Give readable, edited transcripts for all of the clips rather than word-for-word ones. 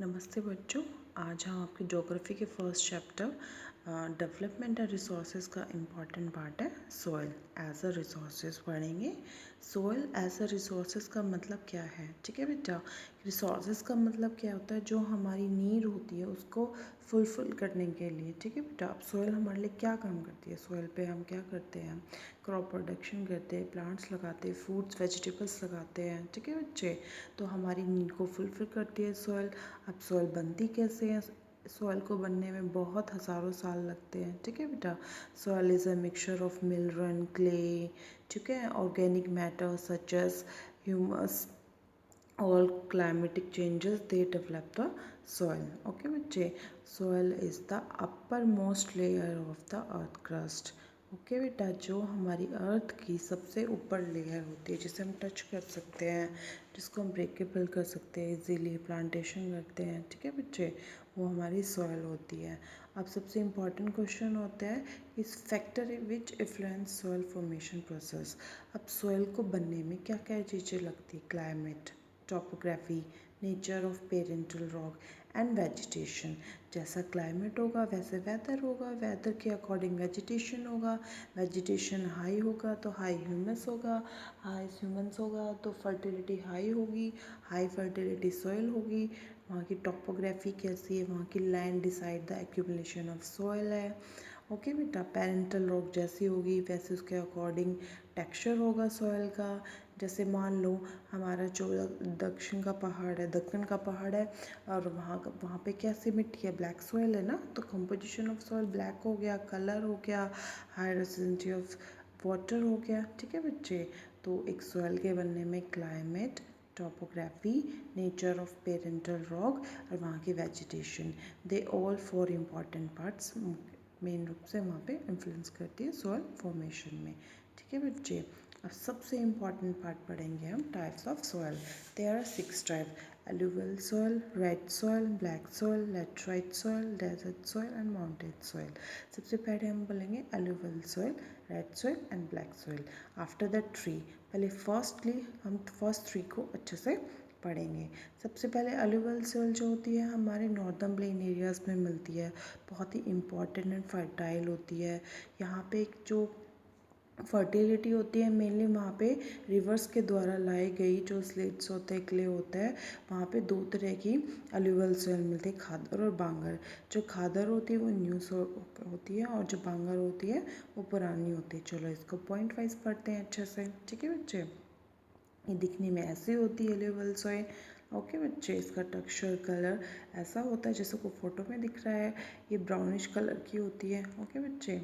नमस्ते बच्चों। आज हम आपकी ज्योग्राफी के first chapter development and resources का इम्पॉर्टेंट पार्ट है सॉइल एज अ रिसोर्सेज पढ़ेंगे। सॉइल एज अ रिसोर्सेज का मतलब क्या है? ठीक है बेटा, रिसोर्सेज का मतलब क्या होता है? जो हमारी नीड होती है उसको फुलफिल करने के लिए। ठीक है बेटा, अब सॉइल हमारे लिए क्या काम करती है? सॉइल पे हम क्या करते हैं? क्रॉप प्रोडक्शन करते हैं, प्लांट्स लगाते हैं, फ्रूट्स वेजिटेबल्स लगाते हैं। ठीक है बच्चे, तो हमारी नीड को फुलफिल करती है सॉइल। अब सॉइल बनती कैसे है? सॉइल को बनने में बहुत हज़ारों साल लगते हैं। ठीक है बेटा, soil is a mixture of mineral clay, ठीक है, organic matter such as humus, all climatic changes they develop the soil. Okay बच्चे, soil is the uppermost layer of the earth crust. Okay बेटा, जो हमारी अर्थ की सबसे ऊपर लेयर होती है जिसे हम टच कर सकते हैं, जिसको हम ब्रेकेबल कर सकते हैं, इजीली प्लांटेशन करते हैं। ठीक है बच्चे, वो हमारी सॉइल होती है। अब सबसे इम्पॉर्टेंट क्वेश्चन होता है इस factor which influence soil formation process. अब सॉइल को बनने में क्या क्या चीज़ें लगती? Climate, topography, nature of parental rock and vegetation. जैसा क्लाइमेट होगा वैसे वेदर होगा, वेदर के अकॉर्डिंग वेजिटेशन होगा, वेजिटेशन हाई होगा तो हाई ह्यूमस होगा, हाई ह्यूमस होगा तो फर्टिलिटी हाई होगी, हाई फर्टिलिटी सॉइल होगी। वहाँ की टोपोग्राफी कैसी है, वहाँ की land decide the accumulation of soil है। ओके बेटा, पेरेंटल रॉक जैसी होगी वैसे उसके अकॉर्डिंग टेक्सचर होगा सॉइल का। जैसे मान लो हमारा जो दक्षिण का पहाड़ है और वहाँ पे कैसी मिट्टी है? ब्लैक सॉइल है ना, तो कंपोजिशन ऑफ सॉइल ब्लैक हो गया, कलर हो गया, हाई रेसिडेंसी ऑफ वाटर हो गया। ठीक है बच्चे, तो एक सॉइल के बनने में climate, topography, nature of parental rock और वहाँ की vegetation, they all four important parts main रूप से वहाँ पे इन्फ्लुएंस करती है सॉइल फॉर्मेशन में। ठीक है बच्चे, अब सबसे इम्पॉर्टेंट पार्ट पढ़ेंगे हम types of soil. There are 6 type: alluvial soil, red soil, black soil, laterite soil, desert soil and mountain soil. सबसे पहले हम बोलेंगे alluvial soil, red soil and black soil. After that tree, पहले firstly हम first tree को अच्छे से पढ़ेंगे। सबसे पहले अलुवल सोइल जो होती है हमारे नॉर्दर्न प्लेन एरियाज़ में मिलती है, बहुत ही इम्पॉर्टेंट एंड फर्टाइल होती है। यहाँ पे एक जो फर्टिलिटी होती है मेनली वहाँ पे रिवर्स के द्वारा लाई गई जो स्लेट्स होते हैं, क्ले होता है, वहाँ पे 2 तरह की अलुवल सोइल मिलती है, खादर और बांगर। जो खादर होती है वो न्यू होती है और जो बांगर होती है वो पुरानी होती है। चलो इसको पॉइंट वाइज पढ़ते हैं अच्छे से। ठीक है बच्चे, ये दिखने में ऐसी होती है अलुवियल सॉइल। ओके बच्चे, इसका टेक्सचर कलर ऐसा होता है जैसे को फोटो में दिख रहा है, ये ब्राउनिश कलर की होती है। ओके बच्चे,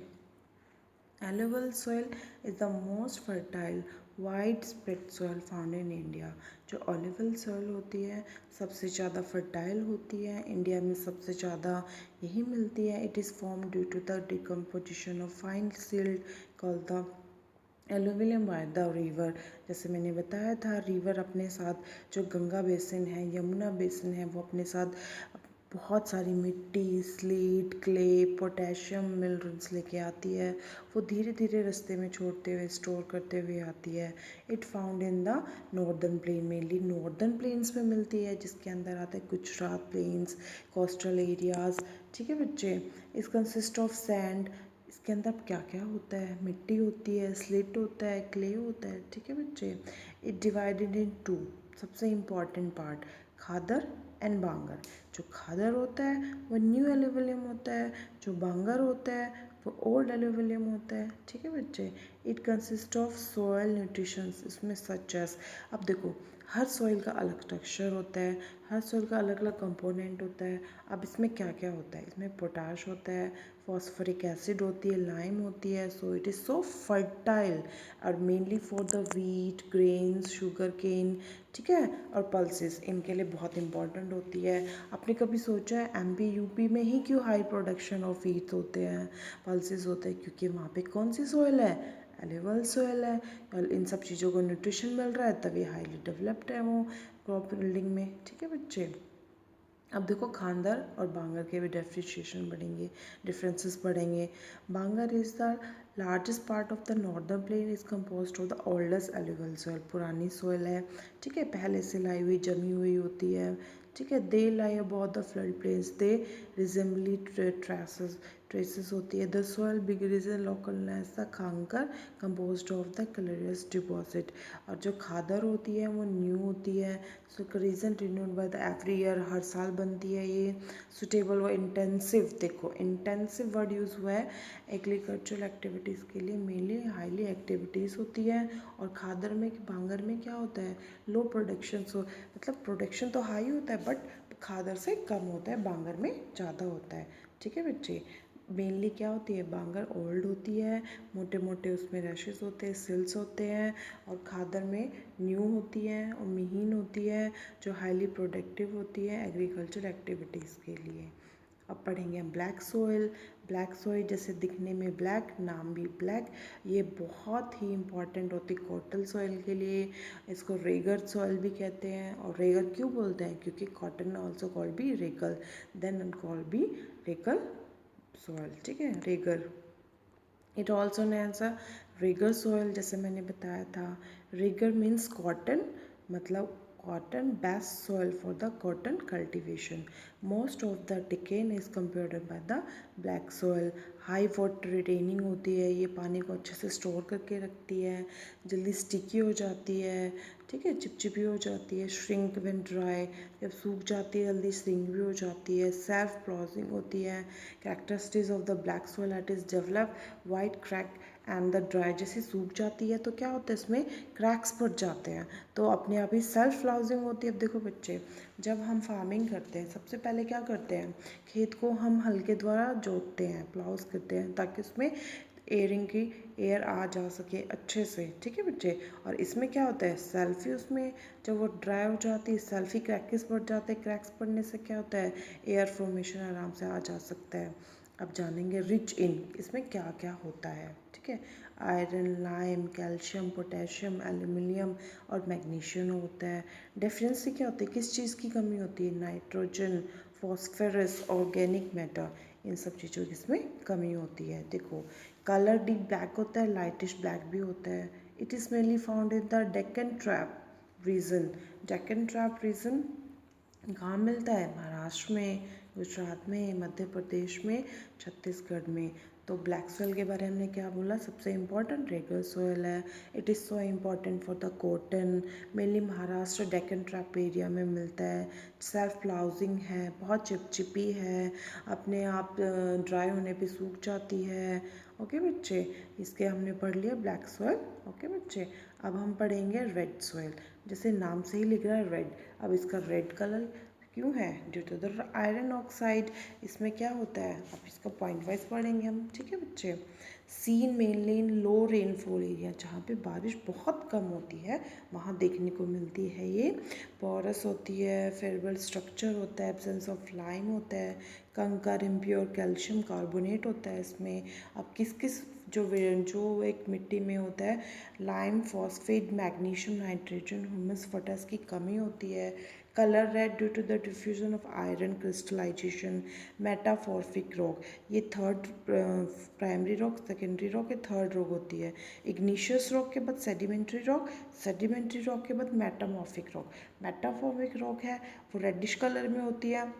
alluvial soil is the most fertile widespread soil found in India. जो alluvial soil होती है सबसे ज़्यादा fertile होती है, इंडिया में सबसे ज़्यादा यही मिलती है। It is formed due to the decomposition of fine silt called the alluvium by the river. जैसे मैंने बताया था, रिवर अपने साथ जो गंगा बेसिन है, यमुना बेसिन है, वो अपने साथ बहुत सारी मिट्टी, स्लेट, क्ले, पोटेशियम मिनरल्स लेके आती है। वो धीरे धीरे रास्ते में छोड़ते हुए स्टोर करते हुए आती है। It found in the northern plane, mainly northern plains में मिलती है, जिसके अंदर आता है गुजरात प्लेन्स, कोस्टल एरियाज़। ठीक है बच्चे, इस कंसिस्ट ऑफ सैंड, इसके अंदर क्या क्या होता है? मिट्टी होती है, स्लिट होता है, क्ले होता है। ठीक है बच्चे, इट डिवाइडेड इन 2। सबसे इम्पॉर्टेंट पार्ट खादर एंड बांगर। जो खादर होता है वो न्यू एल्यूविलियम होता है, जो बांगर होता है वो ओल्ड एल्यूविलियम होता है। ठीक है बच्चे, it consist of soil nutritions, इसमें सच एस, अब देखो हर सॉइल का अलग टेक्सचर होता है, हर सॉइल का अलग अलग कंपोनेंट होता है। अब इसमें क्या क्या होता है? इसमें पोटाश होता है, फॉस्फोरिक एसिड होती है, लाइम होती है। So it is so fertile और mainly for the wheat, grains, sugarcane, ठीक है, और पल्सेस, इनके लिए बहुत इंपॉर्टेंट होती है। आपने कभी सोचा है एमपी यूपी में ही क्यों हाई प्रोडक्शन ऑफ वीट होते हैं, पल्सेस होते हैं? क्योंकि वहाँ पे कौन सी सॉइल है? एलिवल सॉइल है, और इन सब चीज़ों को न्यूट्रिशन मिल रहा है तभी हाईली डेवलप्ड है वो क्रॉप बिल्डिंग में। ठीक है बच्चे, अब देखो खानदार और बांगर के भी डिफ्रेंशिएशन पढ़ेंगे, डिफरेंसेस पढ़ेंगे। Bangar is the largest part of the northern plain is composed of the oldest alluvial soil, पुरानी सॉइल है, ठीक है, पहले से लाई हुई जमी हुई होती है, ठीक है। They lie about the flood plains, they resemble traces होती है। द सॉइल बिगरीज in localness the kankar composed of the calcareous deposit, और जो खादर होती है वो न्यू होती है, so region renewed by the every year, हर साल बनती है ये। सुटेबल व इंटेंसिव, देखो इंटेंसिव वर्ड यूज़ हुआ है एग्रीकल्चरल एक्टिविटीज़ के लिए, मेनली हाईली एक्टिविटीज़ होती है। और खादर में भांगर में क्या होता है, लो प्रोडक्शन, सो मतलब प्रोडक्शन तो हाई होता है बट खादर से कम होता है, बांगर में ज़्यादा होता है, ठीक है बच्चे। मेनली क्या होती है, बांगर ओल्ड होती है, मोटे मोटे उसमें रैशेस होते हैं, सिल्स होते हैं, और खादर में न्यू होती है और महीन होती है, जो हाईली प्रोडक्टिव होती है एग्रीकल्चर एक्टिविटीज़ के लिए। अब पढ़ेंगे हम ब्लैक सोइल। ब्लैक सोइल जैसे दिखने में ब्लैक, नाम भी ब्लैक, ये बहुत ही इम्पॉर्टेंट होती है कॉटन सॉइल के लिए। इसको रेगर सॉइल भी कहते हैं, और रेगर क्यों बोलते हैं, क्योंकि cotton also called be regal, then called be regal soil, ठीक है, regur. It also known as a regur soil, जैसे मैंने बताया था। रेगर मीन्स कॉटन, मतलब cotton best soil for the cotton cultivation. Most of the Deccan is compared by the black soil. High water retaining होती है, ये पानी को अच्छे से स्टोर करके रखती है, जल्दी स्टिकी हो जाती है, ठीक है, चिपचिपी हो जाती है। श्रिंक व्हेन ड्राई, जब सूख जाती है जल्दी श्रिंक भी हो जाती है। सेल्फ ब्राउजिंग होती है। Characteristics of the black soil, it is develop white crack and the dry, जैसे सूख जाती है तो क्या होता है, इसमें क्रैक्स पड़ जाते हैं, तो अपने आप ही सेल्फ फ्लाउजिंग होती है। अब देखो बच्चे, जब हम फार्मिंग करते हैं सबसे पहले क्या करते हैं, खेत को हम हल के द्वारा जोतते हैं, प्लाउज करते हैं, ताकि उसमें एयरिंग की एयर आ जा सके अच्छे से, ठीक है बच्चे। और इसमें क्या होता है, सेल्फी, उसमें जब वो ड्राई हो जाती है सेल्फी क्रैक्स पड़ जाते हैं, क्रैक्स पड़ने से क्या होता है, एयर फॉर्मेशन आराम से आ जा सकता है। अब जानेंगे रिच इन, इसमें क्या क्या होता है, ठीक है। Iron, lime, calcium, potassium, aluminium और मैग्नीशियम होता है। डेफिशिएंसी क्या होती है, किस चीज़ की कमी होती है, नाइट्रोजन, फॉस्फोरस, ऑर्गेनिक मैटर, इन सब चीज़ों की इसमें कमी होती है। देखो कलर डीप ब्लैक होता है, लाइटिश ब्लैक भी होता है। It is mainly found in the Deccan trap region. Deccan trap region कहाँ मिलता है, महाराष्ट्र में, गुजरात में, मध्य प्रदेश में, छत्तीसगढ़ में। तो ब्लैक सॉइल के बारे में हमने क्या बोला, सबसे इम्पॉर्टेंट रेगर सॉइल है। It is so important for the cotton, mainly Maharashtra Deccan trap area में मिलता है। सेल्फ प्लाउजिंग है, बहुत चिपचिपी है, अपने आप ड्राई होने पे सूख जाती है। ओके बच्चे, इसके हमने पढ़ लिया ब्लैक सॉइल। ओके बच्चे, अब हम पढ़ेंगे रेड सॉइल। जैसे नाम से ही लिख रहा है रेड, अब इसका रेड कलर क्यों है, due to the iron oxide. इसमें क्या होता है, अब इसका पॉइंट वाइज पढ़ेंगे हम, ठीक है बच्चे। Seen mainly in low rainfall area, जहाँ पे बारिश बहुत कम होती है वहाँ देखने को मिलती है ये। पोरस होती है, फेरबल स्ट्रक्चर होता है, एब्सेंस ऑफ लाइम होता है, कंकर, इम्प्योर कैल्शियम कार्बोनेट होता है इसमें। अब किस किस जो एक मिट्टी में होता है, lime, phosphate, magnesium, nitrogen, humus, potash की कमी होती है। Colour red due to the diffusion of iron crystallization. Metamorphic rock, ये third primary rock, secondary rock, ये थर्ड रॉक होती है। इग्निशियस रॉक के बाद सेडिमेंट्री रॉक, सेडिमेंट्री रॉक के बाद मेटामॉर्फिक रॉक। मेटाफॉर्फिक रॉक है वो रेडिश कलर में होती है।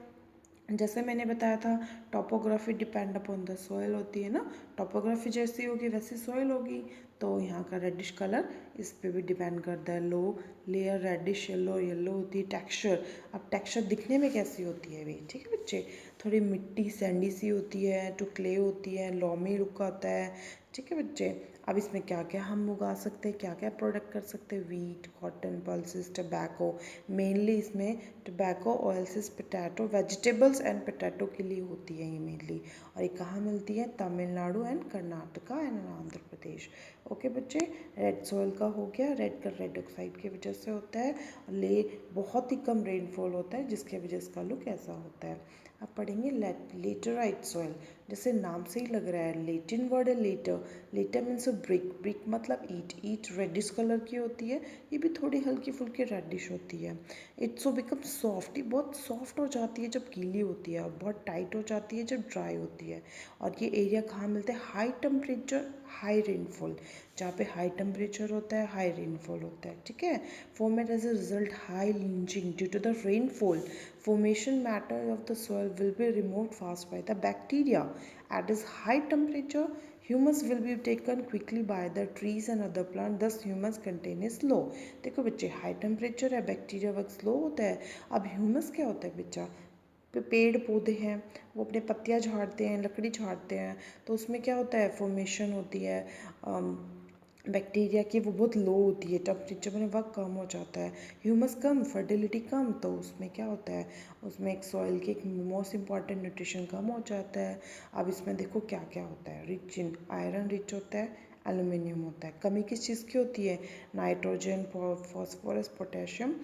जैसे मैंने बताया था, topography depend upon the soil होती है ना, टोपोग्राफी जैसी होगी वैसी सॉइल होगी, तो यहाँ का रेडिश कलर इस पे भी डिपेंड करता है। लो लेयर रेडिश येलो, येलो होती है। टेक्सचर, अब टेक्सचर दिखने में कैसी होती है भी, ठीक है बच्चे, थोड़ी मिट्टी सैंडी सी होती है, टू क्ले होती है, लॉमी लुक आता है, ठीक है बच्चे। अब इसमें क्या क्या हम उगा सकते हैं, क्या क्या प्रोडक्ट कर सकते हैं, wheat, cotton, pulses, tobacco, mainly इसमें tobacco, oilseeds, potato, vegetables and potato के लिए होती है ये मेनली। और ये कहाँ मिलती है, Tamil Nadu and Karnataka and Andhra Pradesh. Okay बच्चे, रेड सॉइल का हो गया, रेड का रेड ऑक्साइड की वजह से होता है, ले बहुत ही कम रेनफॉल होता है जिसकी वजह से इसका लुक ऐसा होता है। अब पढ़ेंगे लेटराइट सॉइल। जैसे नाम से ही लग रहा है, लेटिन वर्ड है later, later means brick, brick मतलब ईट, ईट रेडिश कलर की होती है, ये भी थोड़ी हल्की फुल्की रेडिश होती है। इट्स सो बिकम सॉफ्ट, ये बहुत सॉफ्ट हो जाती है जब गीली होती है, और बहुत टाइट हो जाती है जब ड्राई होती है। और ये एरिया कहाँ मिलते हैं, हाई टेम्परेचर, हाई रेनफॉल, जहाँ पे हाई टेम्परेचर होता है हाई रेनफॉल होता है, ठीक है। Formed as a result high leaching due to the rainfall, formation matter of the soil will be remove fast by the bacteria at this high temperature, humus will be taken quickly by the trees and other plant, thus humus content is low. देखो बच्चे, high temperature है, bacteria work slow होता है। अब humus क्या होता है बच्चा, पेड़ पौधे हैं वो अपने पत्तियाँ झाड़ते हैं, लकड़ी झाड़ते हैं, तो उसमें क्या होता है, फॉर्मेशन होती है बैक्टीरिया की, वो बहुत लो होती है, टेम्परेचर में वर्क कम हो जाता है, ह्यूमस कम, फर्टिलिटी कम, तो उसमें क्या होता है, उसमें एक सॉइल की एक मोस्ट इंपॉर्टेंट न्यूट्रिशन कम हो जाता है। अब इसमें देखो क्या क्या होता है, रिच इन आयरन रिच होता है, एल्यूमिनियम होता है। कमी किस चीज़ की होती है, nitrogen, phosphorus, potassium,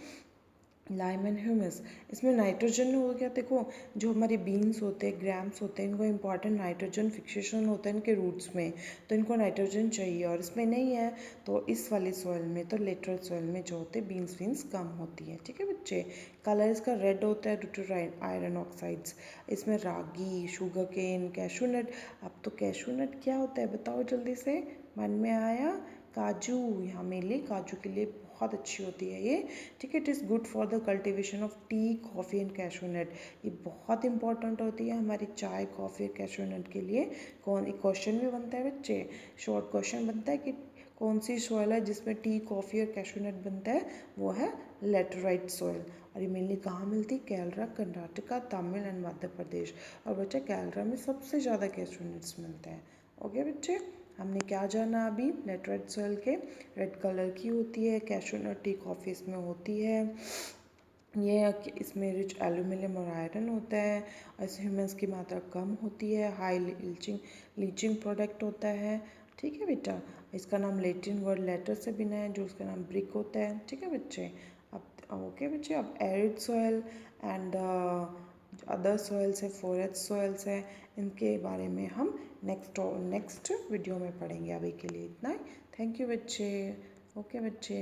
lime and humus. इसमें नाइट्रोजन हो गया, देखो जो हमारे बीन्स होते हैं, ग्राम्स होते हैं, इनको इंपॉर्टेंट नाइट्रोजन फिक्सेशन होता है इनके रूट्स में, तो इनको नाइट्रोजन चाहिए, और इसमें नहीं है तो इस वाले सॉइल में, तो लेटरल सॉइल में जो होते हैं बीन्स वीन्स कम होती है, ठीक है बच्चे। कलर इसका रेड होता है ड्यू टू आयरन ऑक्साइड्स। इसमें रागी, शुगर केन, कैशू नट। अब तो कैशू नट क्या होता है बताओ जल्दी से, मन में आया, काजू, यहाँ मेरे लिए काजू के लिए बहुत अच्छी होती है ये, ठीक है। It is good for the cultivation of tea, coffee and cashew nut. ये बहुत इंपॉर्टेंट होती है हमारी चाय, कॉफ़ी और कैशू नट के लिए। कौन, एक क्वेश्चन भी बनता है बच्चे, शॉर्ट क्वेश्चन बनता है कि कौन सी सॉइल है जिसमें टी, कॉफ़ी और कैशू नट बनता है, वो है लेटराइट सॉइल। और ये मेनली कहाँ मिलती है, केरला, कर्नाटका, तमिल एंड मध्य प्रदेश। और बच्चा केरला में सबसे ज़्यादा कैशू नट्स मिलते हैं। ओके बच्चे, हमने क्या जाना अभी, लेटराइट सॉइल के रेड कलर की होती है, कैशू नट, टी, कॉफ़ी इसमें होती है, ये इसमें रिच एल्यूमिनियम और आयरन होता है, और इस ह्यूमस की मात्रा कम होती है, हाई लीचिंग प्रोडक्ट होता है, ठीक है बेटा। इसका नाम लैटिन वर्ड लेटर से बना है, जो उसका नाम ब्रिक होता है, ठीक है बच्चे। अब ओके बच्चे, अब arid soil and other soils है, फॉरेस्ट सॉइल्स है, इनके बारे में हम नेक्स्ट वीडियो में पढ़ेंगे। अभी के लिए इतना ही। थैंक यू बच्चे। ओके बच्चे।